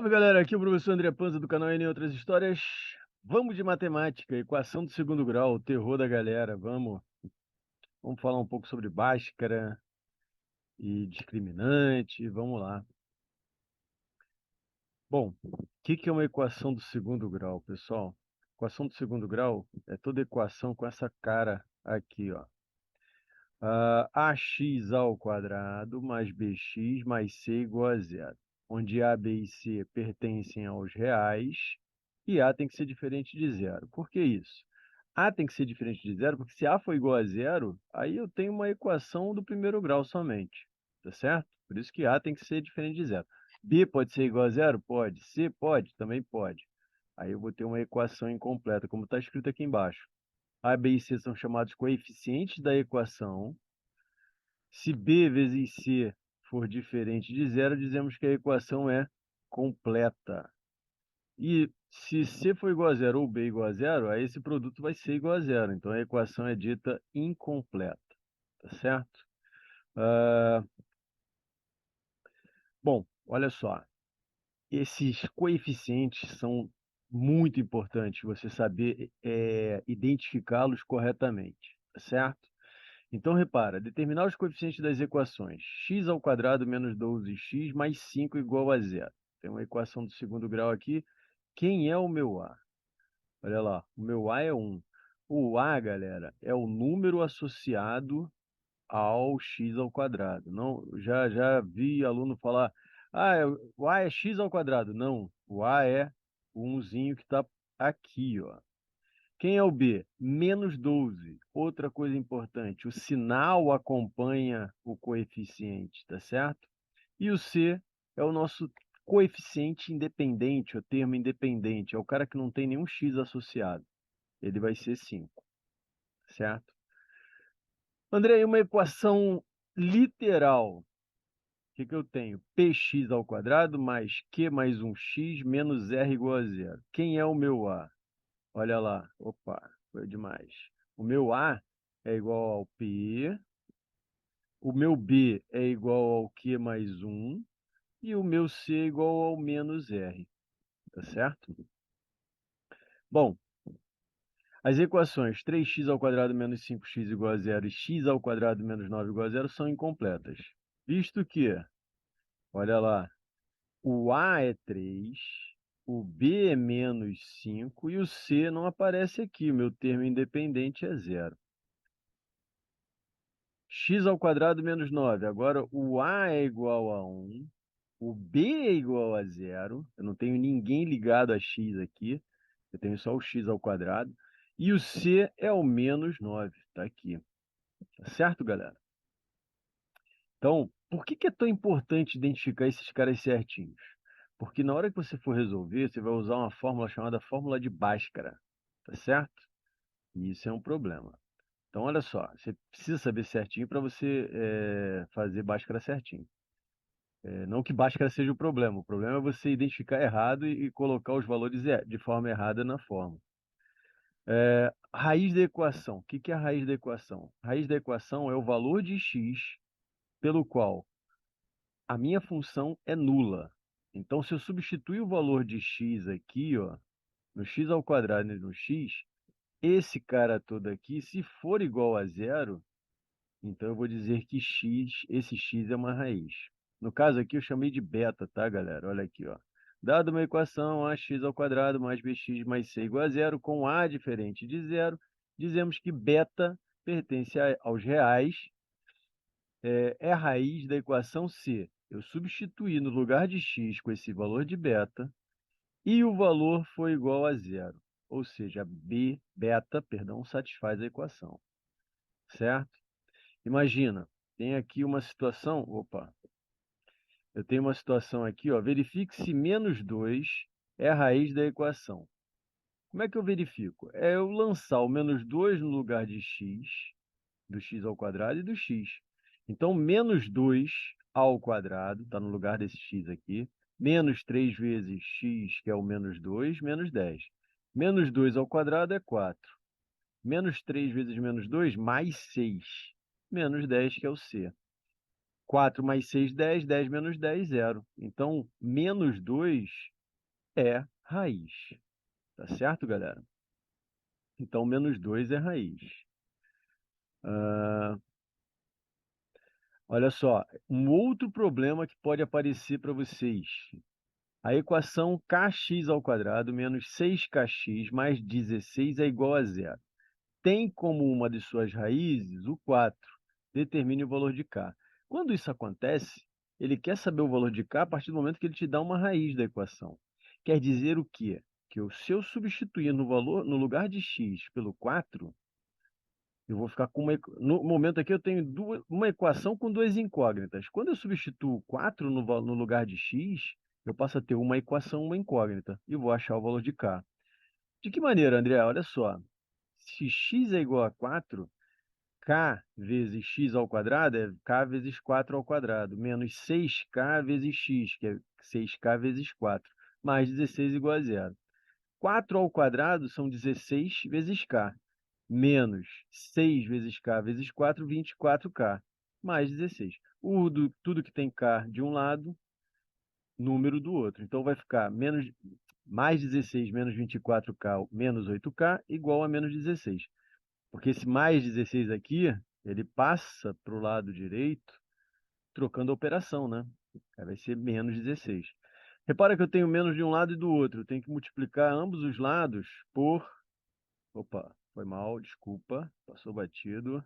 Salve galera, aqui é o professor André Panza do canal N e Outras Histórias. Vamos de matemática, equação do segundo grau, o terror da galera. Vamos falar um pouco sobre Bhaskara e discriminante. Vamos lá. Bom, o que é uma equação do segundo grau, pessoal? Equação do segundo grau é toda equação com essa cara aqui, ó. Ax ao quadrado mais bx mais c igual a zero, onde a, b e c pertencem aos reais e a tem que ser diferente de zero. Por que isso? A tem que ser diferente de zero, porque se a for igual a zero, aí eu tenho uma equação do primeiro grau somente, tá certo? Por isso que a tem que ser diferente de zero. B pode ser igual a zero? Pode. C pode? Também pode. Aí eu vou ter uma equação incompleta, como está escrito aqui embaixo. A, b e c são chamados coeficientes da equação. Se b vezes c for diferente de zero, dizemos que a equação é completa. E se c for igual a zero ou b igual a zero, aí esse produto vai ser igual a zero. Então a equação é dita incompleta. Tá certo? Ah, bom, olha só. Esses coeficientes são muito importantes você saber identificá-los corretamente. Tá certo? Então, repara, determinar os coeficientes das equações. X ao quadrado menos 12x mais 5 igual a zero. Tem uma equação do segundo grau aqui. Quem é o meu A? Olha lá, o meu A é 1. O A, galera, é o número associado ao x ao quadrado. Não, já vi aluno falar, o A é x ao quadrado. Não, o A é o umzinho que está aqui, ó. Quem é o B? Menos 12. Outra coisa importante, o sinal acompanha o coeficiente, tá certo? E o C é o nosso coeficiente independente, o termo independente. É o cara que não tem nenhum x associado. Ele vai ser 5, certo? André, uma equação literal. O que eu tenho? Px ao quadrado mais q mais 1x menos r igual a zero. Quem é o meu A? Olha lá. Opa, foi demais. O meu A é igual ao P, o meu B é igual ao Q mais 1 e o meu C é igual ao menos R, tá certo? Bom, as equações 3x ao quadrado menos 5x igual a zero e x ao quadrado menos 9 igual a zero são incompletas, visto que, olha lá, o A é 3, o B é menos 5 e o C não aparece aqui, o meu termo independente é zero. X ao quadrado menos 9. Agora, o A é igual a 1, o B é igual a zero. Eu não tenho ninguém ligado a x aqui. Eu tenho só o x ao quadrado. E o C é o menos 9. Está aqui. Tá certo, galera? Então, por que é tão importante identificar esses caras certinhos? Porque na hora que você for resolver, você vai usar uma fórmula chamada fórmula de Bhaskara. Tá certo? E isso é um problema. Então, olha só, você precisa saber certinho para você fazer Bhaskara certinho. Não que Bhaskara seja o problema é você identificar errado e colocar os valores de forma errada na forma. Raiz da equação. O que é a raiz da equação? A raiz da equação é o valor de x pelo qual a minha função é nula. Então, se eu substituir o valor de x aqui, ó, no x ao quadrado e no x, esse cara todo aqui, se for igual a zero, então eu vou dizer que esse x é uma raiz. No caso aqui eu chamei de beta, tá, galera? Olha aqui, ó. Dada uma equação ax ao quadrado mais bx mais c igual a zero, com a diferente de zero, dizemos que beta pertence aos reais, é a raiz da equação c. Eu substituí no lugar de x com esse valor de beta e o valor foi igual a zero. Ou seja, beta, perdão, satisfaz a equação, certo? Imagina, tem aqui uma situação, eu tenho uma situação aqui, ó, verifique se menos 2 é a raiz da equação. Como é que eu verifico? É eu lançar o menos 2 no lugar de x, do x ao quadrado e do x. Então, menos 2 ao quadrado, está no lugar desse x aqui, menos 3 vezes x, que é o menos 2, menos 10. Menos 2 ao quadrado é 4. Menos 3 vezes menos 2, mais 6. Menos 10, que é o c. 4 mais 6, 10. 10 menos 10, 0. Então, menos 2 é raiz. Tá certo, galera? Então, menos 2 é raiz. Olha só, um outro problema que pode aparecer para vocês. A equação kx ao quadrado menos 6kx mais 16 é igual a zero. Tem como uma de suas raízes o 4. Determine o valor de k. Quando isso acontece, ele quer saber o valor de k a partir do momento que ele te dá uma raiz da equação. Quer dizer o quê? Que se eu substituir no lugar de x pelo 4, eu vou ficar com no momento aqui eu tenho uma equação com duas incógnitas. Quando eu substituo 4 no lugar de x, eu passo a ter uma equação, uma incógnita, e vou achar o valor de k. De que maneira, André? Olha só. Se x é igual a 4, k vezes x ao quadrado é k vezes 4 ao quadrado, menos 6k vezes x, que é 6k vezes 4, mais 16 igual a zero. 4 ao quadrado são 16 vezes k, menos 6 vezes k vezes 4, 24k, mais 16. Tudo que tem k de um lado, número do outro. Então vai ficar mais 16 menos 24k menos 8k igual a menos 16. Porque esse mais 16 aqui, ele passa para o lado direito, trocando a operação, né? Aí vai ser menos 16. Repara que eu tenho menos de um lado e do outro. Eu tenho que multiplicar ambos os lados por... Opa, foi mal, desculpa, passou batido.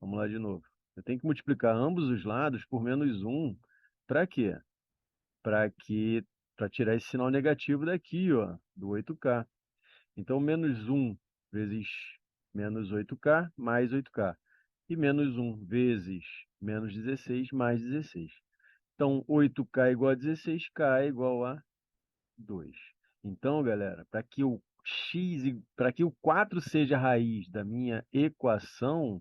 Vamos lá de novo. Eu tenho que multiplicar ambos os lados por menos 1. Para quê? Para tirar esse sinal negativo daqui, ó, do 8k. Então, menos 1 vezes menos 8k mais 8k. E menos 1 vezes menos 16 mais 16. Então, 8k igual a 16, k é igual a 2. Então, galera, para que o 4 seja a raiz da minha equação,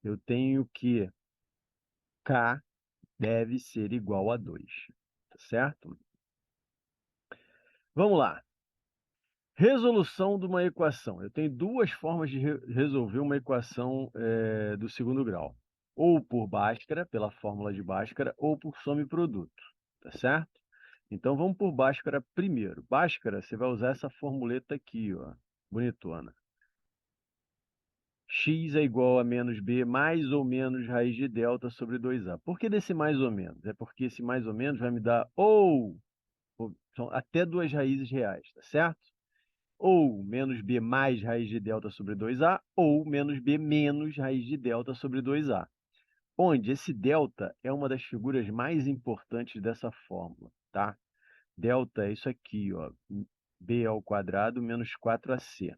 eu tenho que k deve ser igual a 2. Tá certo? Vamos lá. Resolução de uma equação. Eu tenho duas formas de resolver uma equação do segundo grau. Ou por Bhaskara, pela fórmula de Bhaskara, ou por soma e produto. Tá certo? Então, vamos por Bhaskara primeiro. Bhaskara, você vai usar essa formuleta aqui, ó, bonitona. X é igual a menos b mais ou menos raiz de delta sobre 2a. Por que desse mais ou menos? É porque esse mais ou menos vai me dar são até duas raízes reais, tá certo? Ou menos b mais raiz de delta sobre 2a, ou menos b menos raiz de delta sobre 2a. Onde esse delta é uma das figuras mais importantes dessa fórmula, tá? Delta é isso aqui, ó, b ao quadrado menos 4ac.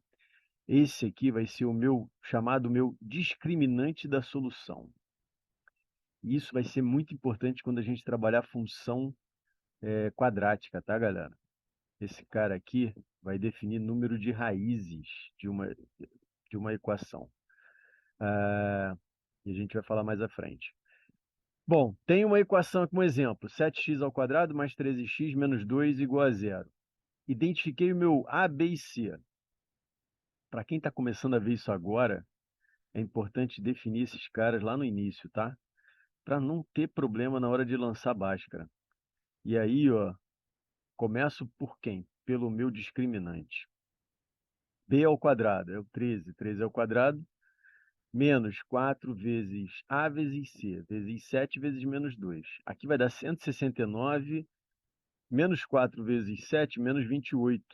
Esse aqui vai ser o meu chamado meu discriminante da solução. Isso vai ser muito importante quando a gente trabalhar função quadrática, tá, galera? Esse cara aqui vai definir número de raízes de uma equação. E a gente vai falar mais à frente. Bom, tem uma equação como exemplo, 7x ao quadrado mais 13x menos 2 igual a zero. Identifiquei o meu A, B e C. Para quem está começando a ver isso agora, é importante definir esses caras lá no início, tá? Para não ter problema na hora de lançar Bhaskara. E aí, ó, começo por quem? Pelo meu discriminante. B ao quadrado é o 13. 13 ao quadrado menos 4 vezes A vezes C, vezes 7 vezes menos 2. Aqui vai dar 169, menos 4 vezes 7, menos 28.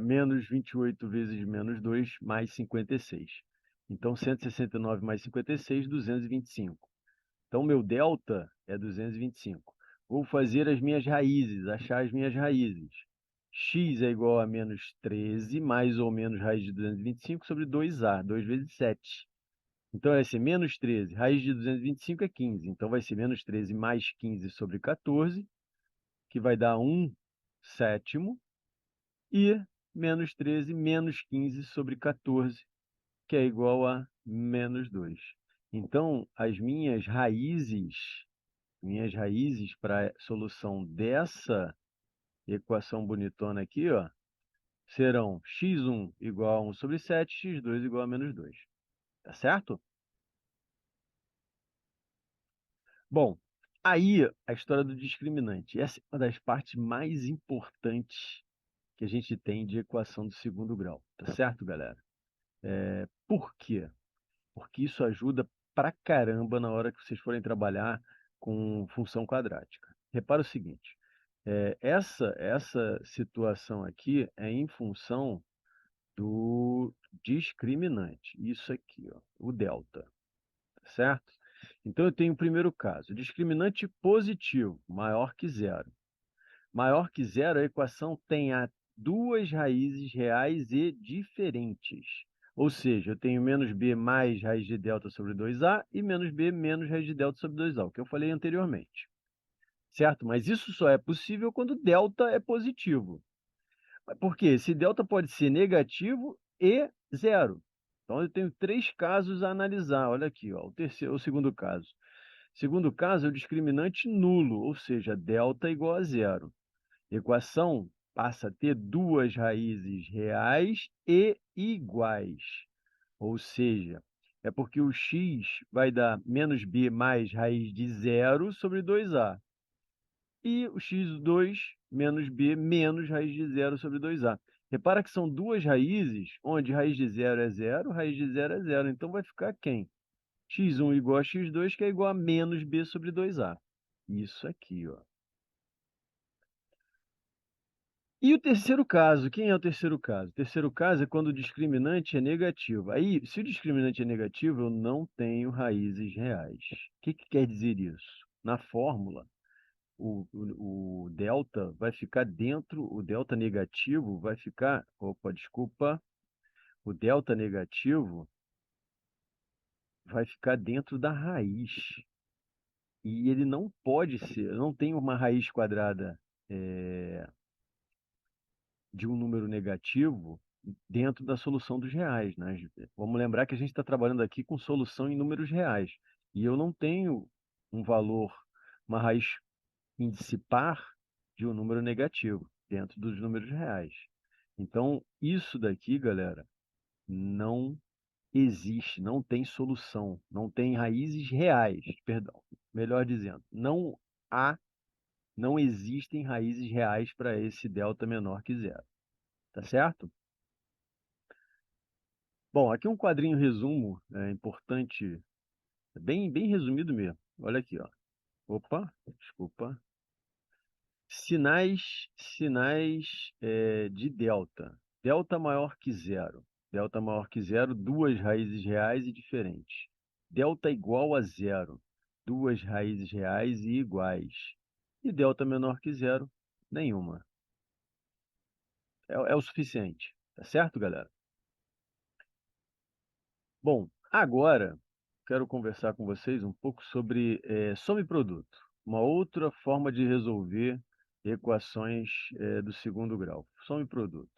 Menos 28 vezes menos 2, mais 56. Então, 169 mais 56, 225. Então, meu delta é 225. Vou fazer as minhas raízes, achar as minhas raízes. X é igual a menos 13, mais ou menos raiz de 225 sobre 2a, 2 vezes 7. Então, vai ser menos 13. Raiz de 225 é 15. Então, vai ser menos 13 mais 15 sobre 14, que vai dar 1 sétimo. E menos 13 menos 15 sobre 14, que é igual a menos 2. Então, as minhas raízes para a solução dessa equação bonitona aqui, ó, serão x1 igual a 1 sobre 7, x2 igual a menos 2. Tá certo? Bom, Aí, a história do discriminante. Essa é uma das partes mais importantes que a gente tem de equação do segundo grau, tá certo, galera? Por quê? Porque isso ajuda pra caramba na hora que vocês forem trabalhar com função quadrática. Repara o seguinte, essa situação aqui é em função do discriminante, isso aqui, ó, o delta, certo? Então eu tenho o primeiro caso, discriminante positivo, maior que zero. Maior que zero, a equação tem duas raízes reais e diferentes. Ou seja, eu tenho menos b mais raiz de delta sobre 2a e menos b menos raiz de delta sobre 2a, o que eu falei anteriormente. Certo? Mas isso só é possível quando delta é positivo. Por quê? Esse delta pode ser negativo e zero. Então eu tenho três casos a analisar. Olha aqui, ó, o segundo caso. Segundo caso é o discriminante nulo, ou seja, delta igual a zero. Equação passa a ter duas raízes reais e iguais. Ou seja, é porque o x vai dar menos b mais raiz de zero sobre 2a. E o x2 menos b menos raiz de zero sobre 2a. Repara que são duas raízes, onde raiz de zero é zero, raiz de zero é zero. Então vai ficar quem? x1 igual a x2, que é igual a menos b sobre 2a. Isso aqui, ó. E o terceiro caso, quem é o terceiro caso? O terceiro caso é quando o discriminante é negativo. Aí, se o discriminante é negativo, eu não tenho raízes reais. O que quer dizer isso? Na fórmula, o delta vai ficar dentro, o delta negativo vai ficar, opa, desculpa, o delta negativo vai ficar dentro da raiz. E ele não pode ser, eu não tenho uma raiz quadrada de um número negativo dentro da solução dos reais, né? Vamos lembrar que a gente está trabalhando aqui com solução em números reais. E eu não tenho um valor, uma raiz índice par de um número negativo dentro dos números reais. Então, isso daqui, galera, não existe, não tem solução, não tem raízes reais, perdão, melhor dizendo, não existem raízes reais para esse delta menor que zero, tá certo? Bom, aqui um quadrinho resumo, importante, bem resumido mesmo. Olha aqui, ó. Opa, desculpa. Sinais de delta. Delta maior que zero. Delta maior que zero, duas raízes reais e diferentes. Delta igual a zero, duas raízes reais e iguais. E delta menor que zero, nenhuma. É o suficiente. Tá certo, galera? Bom, agora quero conversar com vocês um pouco sobre soma e produto, uma outra forma de resolver equações do segundo grau. Soma e produto.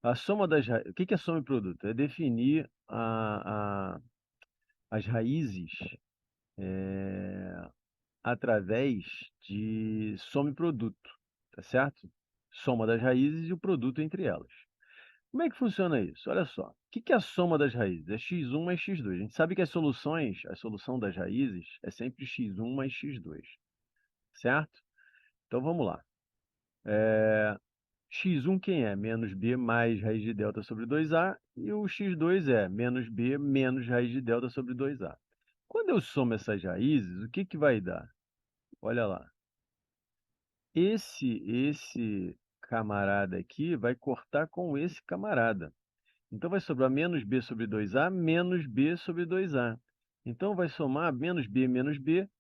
A soma das o que é soma e produto? É definir as raízes através de soma e produto, tá certo? Soma das raízes e o produto entre elas. Como é que funciona isso? Olha só. O que é a soma das raízes? É x1 mais x2. A gente sabe que a solução das raízes é sempre x1 mais x2, certo? Então vamos lá. X1 quem é? Menos b mais raiz de delta sobre 2a. E o x2 é menos b menos raiz de delta sobre 2a. Quando eu somo essas raízes, o que vai dar? Olha lá. Esse camarada aqui vai cortar com esse camarada. Então vai sobrar menos b sobre 2a menos b sobre 2a. Então vai somar menos b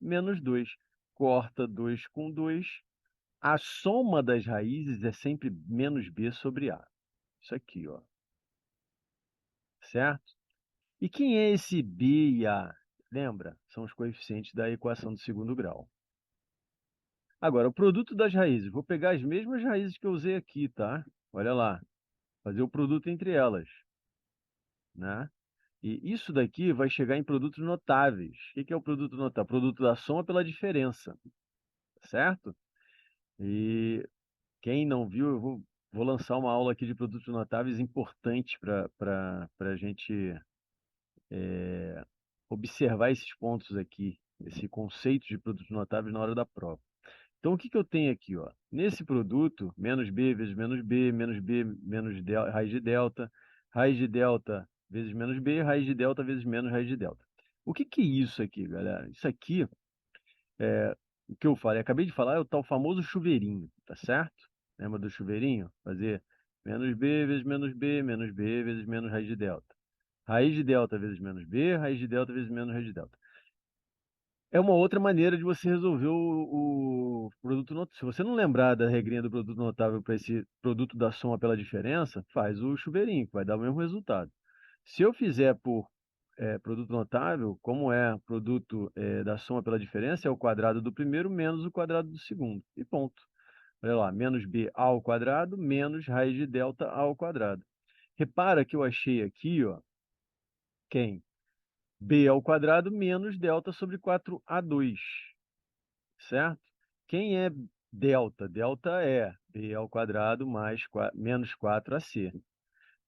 menos 2. Corta 2 com 2. A soma das raízes é sempre menos b sobre a. Isso aqui, ó. Certo? E quem é esse b e a? Lembra? São os coeficientes da equação do segundo grau. Agora, o produto das raízes. Vou pegar as mesmas raízes que eu usei aqui, tá? Olha lá. Fazer o produto entre elas, né? E isso daqui vai chegar em produtos notáveis. O que é o produto notável? Produto da soma pela diferença, certo? E quem não viu, eu vou lançar uma aula aqui de produtos notáveis importante para a gente observar esses pontos aqui. esse conceito de produtos notáveis na hora da prova. Então, o que que eu tenho aqui, ó? Nesse produto, menos B, menos raiz de delta vezes menos B, raiz de delta vezes menos raiz de delta. O que que é isso aqui, galera? Isso aqui, o que eu falei, acabei de falar, é o tal famoso chuveirinho, tá certo? Lembra do chuveirinho? Fazer menos B vezes menos raiz de delta. Raiz de delta vezes menos B, raiz de delta vezes menos raiz de delta. É uma outra maneira de você resolver o produto notável. Se você não lembrar da regrinha do produto notável para esse produto da soma pela diferença, faz o chuveirinho, que vai dar o mesmo resultado. Se eu fizer por produto notável, como é produto da soma pela diferença, é o quadrado do primeiro menos o quadrado do segundo. E ponto. Olha lá, menos b ao quadrado menos raiz de delta ao quadrado. Repara que eu achei aqui, ó, quem? B ao quadrado menos delta sobre 4A2, certo? Quem é delta? Delta é b ao quadrado mais menos 4ac,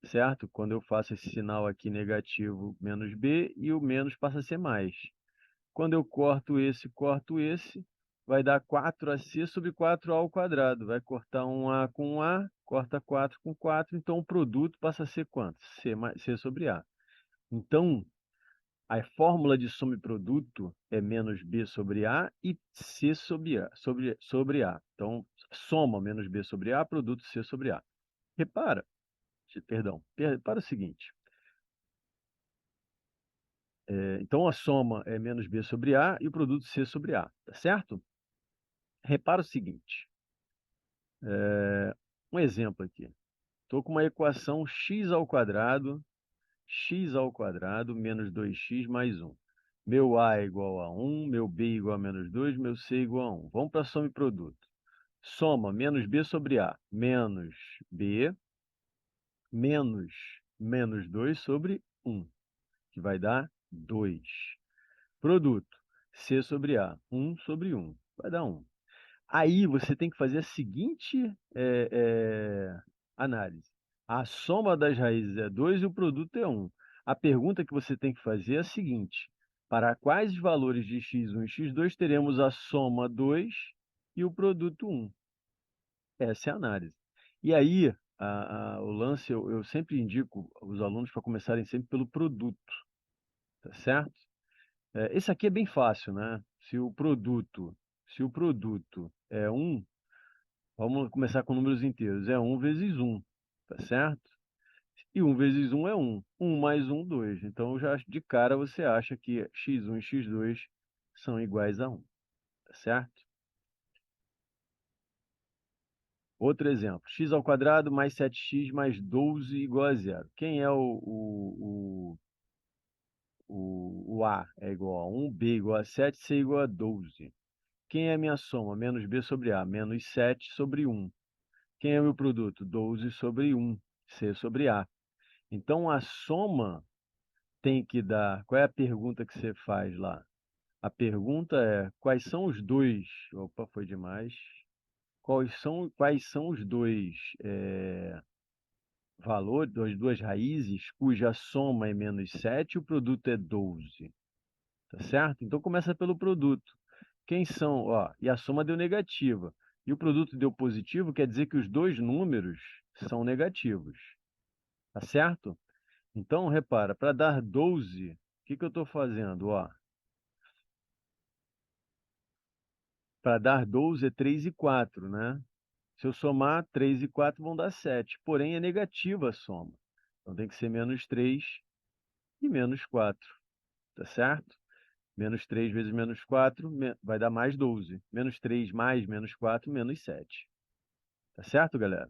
certo? Quando eu faço esse sinal aqui negativo, menos b, e o menos passa a ser mais. Quando eu corto esse, vai dar 4ac sobre 4a ao quadrado. Vai cortar um a com um a, corta 4 com 4, então o produto passa a ser quanto? C sobre a. Então, a fórmula de soma e produto é menos b sobre a e c sobre a, sobre a. Então, soma menos b sobre a, produto c sobre a. Repara, perdão, repara o seguinte. Então, a soma é menos b sobre a e o produto c sobre a, tá certo? Repara o seguinte. Um exemplo aqui. Estou com uma equação x ao quadrado menos 2x mais 1. Meu A é igual a 1, meu B é igual a menos 2, meu C é igual a 1. Vamos para a soma e produto. Soma menos B sobre A, menos B, menos menos 2 sobre 1, que vai dar 2. Produto, C sobre A, 1 sobre 1, vai dar 1. Aí você tem que fazer a seguinte análise. A soma das raízes é 2 e o produto é 1. A pergunta que você tem que fazer é a seguinte: para quais valores de x1 e x2 teremos a soma 2 e o produto 1? Essa é a análise. E aí, o lance, eu sempre indico os alunos para começarem sempre pelo produto, tá certo? Esse aqui é bem fácil, né? Se o produto é 1, vamos começar com números inteiros. É 1 vezes 1, tá certo? E 1 vezes 1 é 1. 1 mais 1, 2. Então, já de cara você acha que x1 e x2 são iguais a 1, tá certo? Outro exemplo. X ao quadrado mais 7x mais 12 igual a zero. Quem é o A? É igual a 1, B igual a 7, C igual a 12. Quem é a minha soma? Menos B sobre A, menos 7 sobre 1. Quem é o meu produto? 12 sobre 1, C sobre A. Então, a soma tem que dar... Qual é a pergunta que você faz lá? A pergunta é, quais são os dois... Opa, foi demais. Quais são os dois valores, das duas raízes, cuja soma é menos 7 e o produto é 12? Tá certo? Então, começa pelo produto. Quem são? Ó, e a soma deu negativa. E o produto deu positivo, quer dizer que os dois números são negativos. Tá certo? Então, repara, para dar 12, o que que eu estou fazendo? Ó, para dar 12 é 3 e 4, né? Se eu somar, 3 e 4 vão dar 7. Porém, é negativa a soma. Então, tem que ser menos 3 e menos 4. Tá certo? Menos 3 vezes menos 4 vai dar mais 12. Menos 3 mais menos 4, menos 7. Tá certo, galera?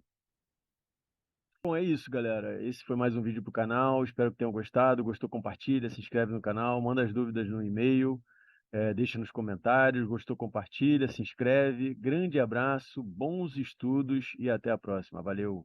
Bom, é isso, galera. Esse foi mais um vídeo para o canal. Espero que tenham gostado. Gostou, compartilha, se inscreve no canal, manda as dúvidas no e-mail, deixa nos comentários. Gostou, compartilha, se inscreve. Grande abraço, bons estudos e até a próxima. Valeu!